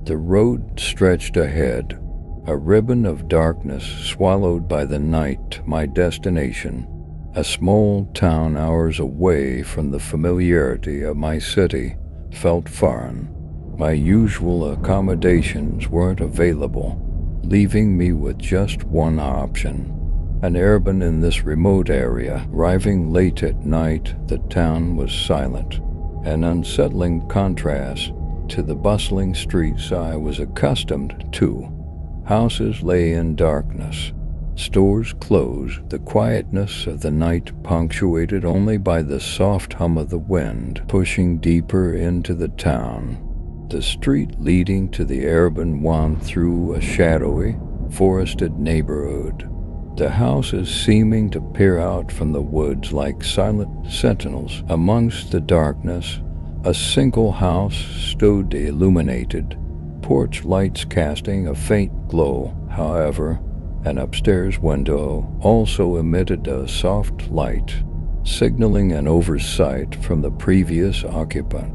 The road stretched ahead, a ribbon of darkness swallowed by the night. My destination, a small town hours away from the familiarity of my city, felt foreign. My usual accommodations weren't available, leaving me with just one option: an Airbnb in this remote area. Arriving late at night, the town was silent, an unsettling contrast to the bustling streets I was accustomed to. Houses lay in darkness, stores closed, the quietness of the night punctuated only by the soft hum of the wind pushing deeper into the town. The street leading to the Airbnb wound through a shadowy, forested neighborhood, the houses seeming to peer out from the woods like silent sentinels amongst the darkness. A single house stood illuminated, porch lights casting a faint glow. However, an upstairs window also emitted a soft light, signaling an oversight from the previous occupant.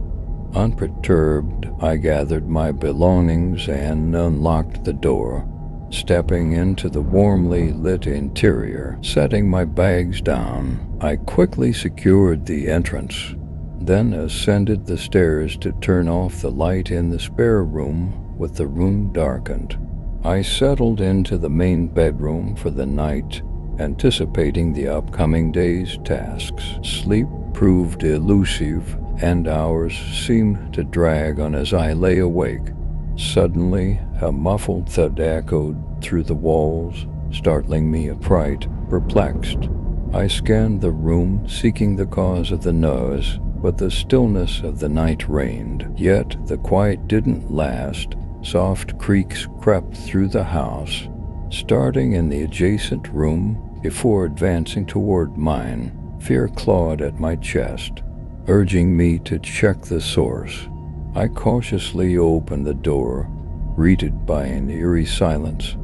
Unperturbed, I gathered my belongings and unlocked the door, stepping into the warmly lit interior. Setting my bags down, I quickly secured the entrance, then ascended the stairs to turn off the light in the spare room. With the room darkened, I settled into the main bedroom for the night, anticipating the upcoming day's tasks. Sleep proved elusive, and hours seemed to drag on as I lay awake. Suddenly, a muffled thud echoed through the walls, startling me upright, perplexed. I scanned the room, seeking the cause of the noise, but the stillness of the night reigned. Yet the quiet didn't last. Soft creaks crept through the house, starting in the adjacent room before advancing toward mine. Fear clawed at my chest, urging me to check the source. I cautiously opened the door, greeted by an eerie silence,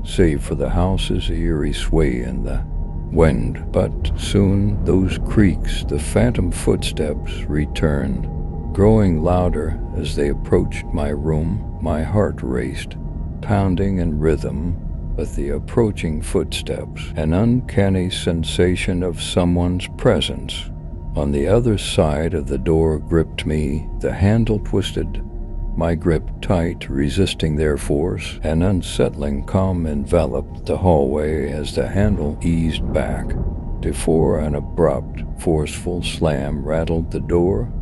save for the house's eerie sway in the wind. But soon those creaks, the phantom footsteps, returned, growing louder as they approached my room. My heart raced, pounding in rhythm with the approaching footsteps, an uncanny sensation of someone's presence on the other side of the door gripped me. The handle twisted, my grip tight, resisting their force. An unsettling calm enveloped the hallway as the handle eased back. Before an abrupt, forceful slam rattled the door,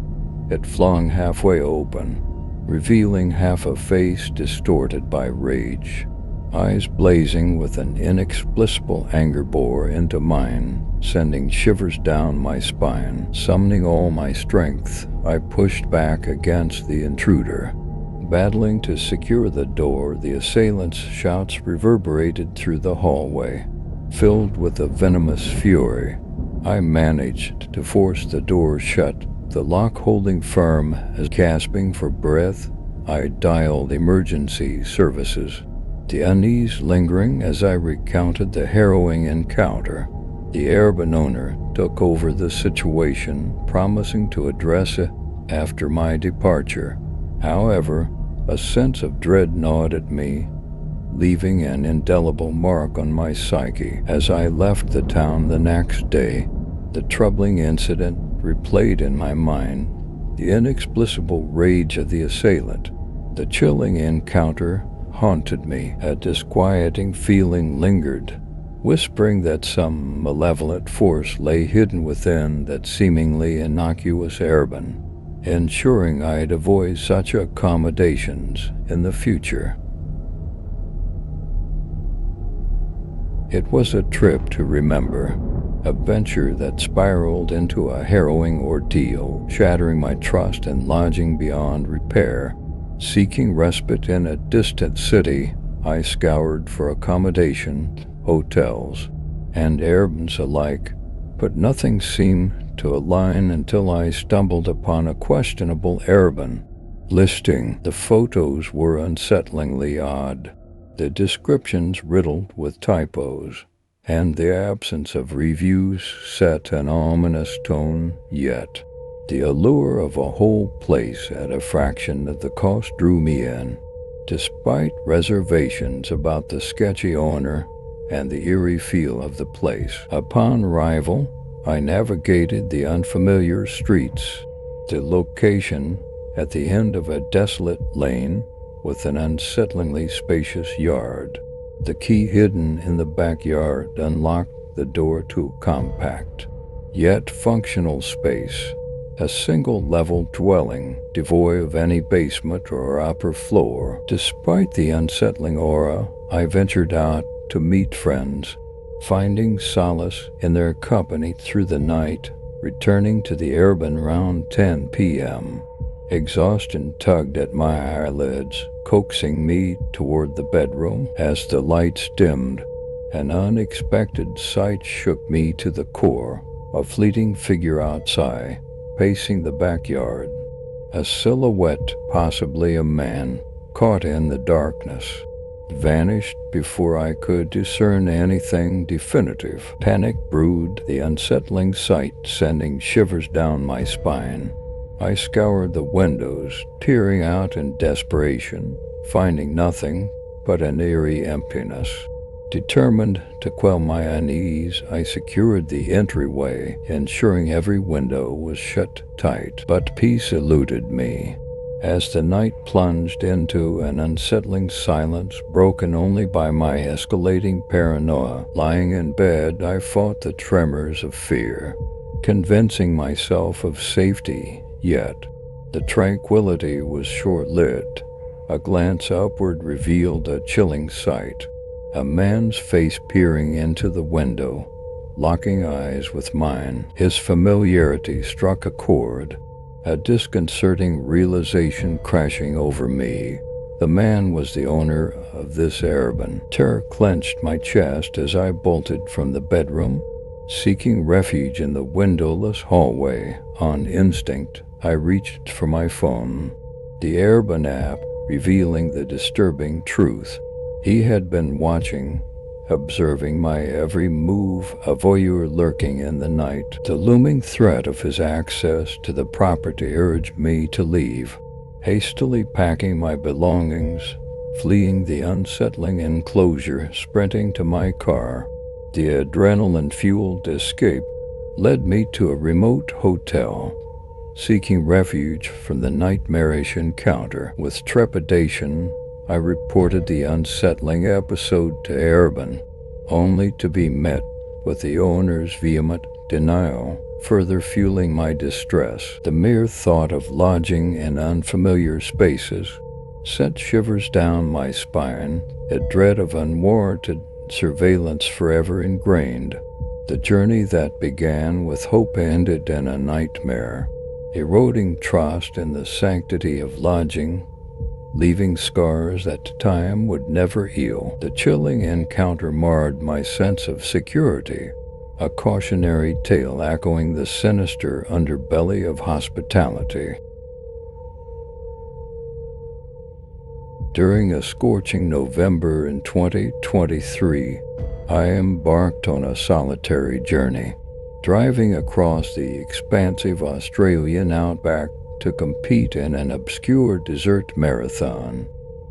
it flung halfway open, revealing half a face distorted by rage. Eyes blazing with an inexplicable anger bore into mine, sending shivers down my spine. Summoning all my strength, I pushed back against the intruder. Battling to secure the door, the assailant's shouts reverberated through the hallway, filled with a venomous fury. I managed to force the door shut, the lock holding firm. As gasping for breath, I dialed emergency services, the unease lingering as I recounted the harrowing encounter. The Airbnb owner took over the situation, promising to address it after my departure. However, a sense of dread gnawed at me, leaving an indelible mark on my psyche. As I left the town the next day, the troubling incident replayed in my mind, the inexplicable rage of the assailant. The chilling encounter haunted me. A disquieting feeling lingered, whispering that some malevolent force lay hidden within that seemingly innocuous Airbnb, ensuring I'd avoid such accommodations in the future. It was a trip to remember, a venture that spiraled into a harrowing ordeal, shattering my trust and lodging beyond repair. Seeking respite in a distant city, I scoured for accommodation, hotels, and Airbnbs alike, but nothing seemed to align until I stumbled upon a questionable Airbnb listing. The photos were unsettlingly odd, the descriptions riddled with typos, and the absence of reviews set an ominous tone. Yet the allure of a whole place at a fraction of the cost drew me in. despite reservations about the sketchy owner and the eerie feel of the place. Upon arrival, I navigated the unfamiliar streets, the location at the end of a desolate lane with an unsettlingly spacious yard. The key hidden in the backyard unlocked the door to a compact, yet functional space, a single-level dwelling devoid of any basement or upper floor. Despite the unsettling aura, I ventured out to meet friends, finding solace in their company through the night, returning to the Airbnb around 10 p.m. Exhaustion tugged at my eyelids, coaxing me toward the bedroom. As the lights dimmed, an unexpected sight shook me to the core. A fleeting figure outside, pacing the backyard. A silhouette, possibly a man, caught in the darkness, vanished before I could discern anything definitive. Panic brewed the unsettling sight, sending shivers down my spine. I scoured the windows, peering out in desperation, finding nothing but an eerie emptiness. Determined to quell my unease, I secured the entryway, ensuring every window was shut tight. But peace eluded me. As the night plunged into an unsettling silence broken only by my escalating paranoia, lying in bed, I fought the tremors of fear, convincing myself of safety. Yet, the tranquility was short-lived. A glance upward revealed a chilling sight. A man's face peering into the window, locking eyes with mine. His familiarity struck a chord, a disconcerting realization crashing over me. The man was the owner of this Airbnb. Terror clenched my chest as I bolted from the bedroom, seeking refuge in the windowless hallway. On instinct, I reached for my phone, the Airbnb app revealing the disturbing truth. He had been watching, observing my every move, a voyeur lurking in the night. The looming threat of his access to the property urged me to leave, hastily packing my belongings, fleeing the unsettling enclosure, sprinting to my car. The adrenaline-fueled escape led me to a remote hotel, seeking refuge from the nightmarish encounter. With trepidation, I reported the unsettling episode to Airbnb, only to be met with the owner's vehement denial, further fueling my distress. The mere thought of lodging in unfamiliar spaces sent shivers down my spine, a dread of unwarranted surveillance forever ingrained. The journey that began with hope ended in a nightmare, eroding trust in the sanctity of lodging, leaving scars that time would never heal. The chilling encounter marred my sense of security, a cautionary tale echoing the sinister underbelly of hospitality. During a scorching November in 2023, I embarked on a solitary journey, driving across the expansive Australian outback to compete in an obscure desert marathon.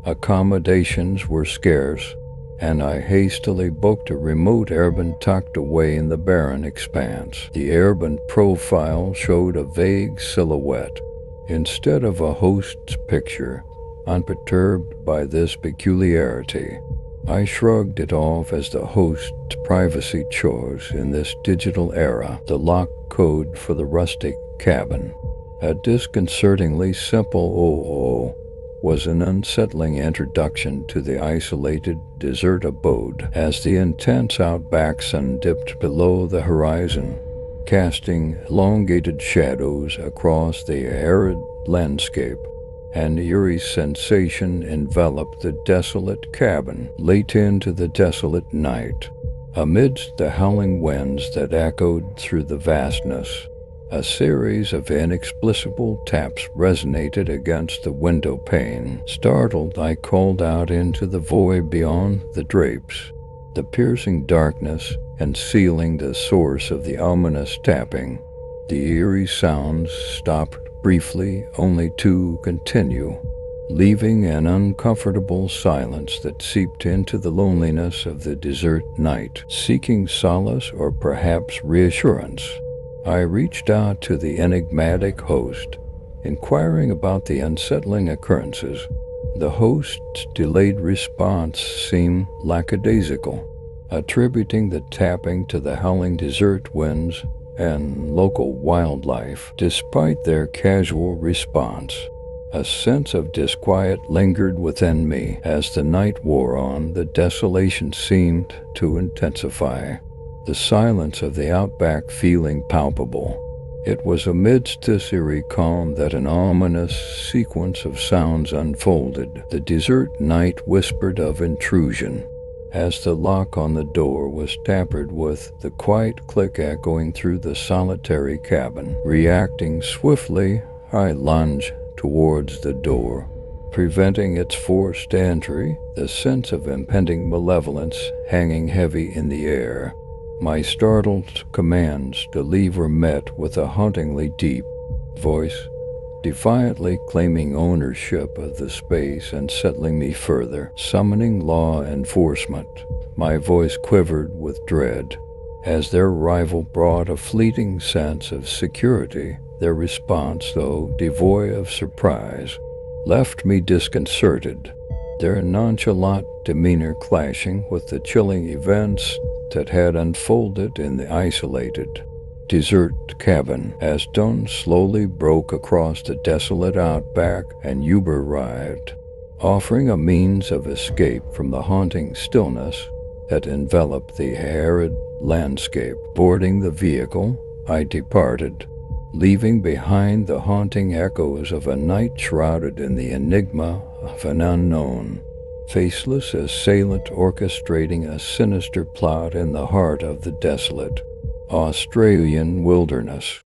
Accommodations were scarce, and I hastily booked a remote Airbnb tucked away in the barren expanse. The Airbnb profile showed a vague silhouette instead of a host's picture. Unperturbed by this peculiarity, I shrugged it off as the host's privacy chores in this digital era, the lock code for the rustic cabin. A disconcertingly simple "oh" was an unsettling introduction to the isolated desert abode. As the intense outback sun dipped below the horizon, casting elongated shadows across the arid landscape, an eerie sensation enveloped the desolate cabin. Late into the desolate night, amidst the howling winds that echoed through the vastness, a series of inexplicable taps resonated against the window pane. Startled, I called out into the void beyond the drapes, the piercing darkness concealing the source of the ominous tapping. The eerie sounds stopped briefly, only to continue, leaving an uncomfortable silence that seeped into the loneliness of the desert night. Seeking solace or perhaps reassurance, I reached out to the enigmatic host, inquiring about the unsettling occurrences. The host's delayed response seemed lackadaisical, attributing the tapping to the howling desert winds and local wildlife. Despite their casual response, a sense of disquiet lingered within me. As the night wore on, the desolation seemed to intensify, the silence of the outback feeling palpable. It was amidst this eerie calm that an ominous sequence of sounds unfolded. The desert night whispered of intrusion, as the lock on the door was tampered with, the quiet click echoing through the solitary cabin. Reacting swiftly, I lunged towards the door, preventing its forced entry, the sense of impending malevolence hanging heavy in the air. My startled commands to leave were met with a hauntingly deep voice, defiantly claiming ownership of the space and settling me further, summoning law enforcement. My voice quivered with dread, as their arrival brought a fleeting sense of security. Their response, though devoid of surprise, left me disconcerted, their nonchalant demeanor clashing with the chilling events that had unfolded in the isolated desert cabin. As dawn slowly broke across the desolate outback and Uber arrived, offering a means of escape from the haunting stillness that enveloped the arid landscape. Boarding the vehicle, I departed, leaving behind the haunting echoes of a night shrouded in the enigma of an unknown, faceless assailant orchestrating a sinister plot in the heart of the desolate Australian wilderness.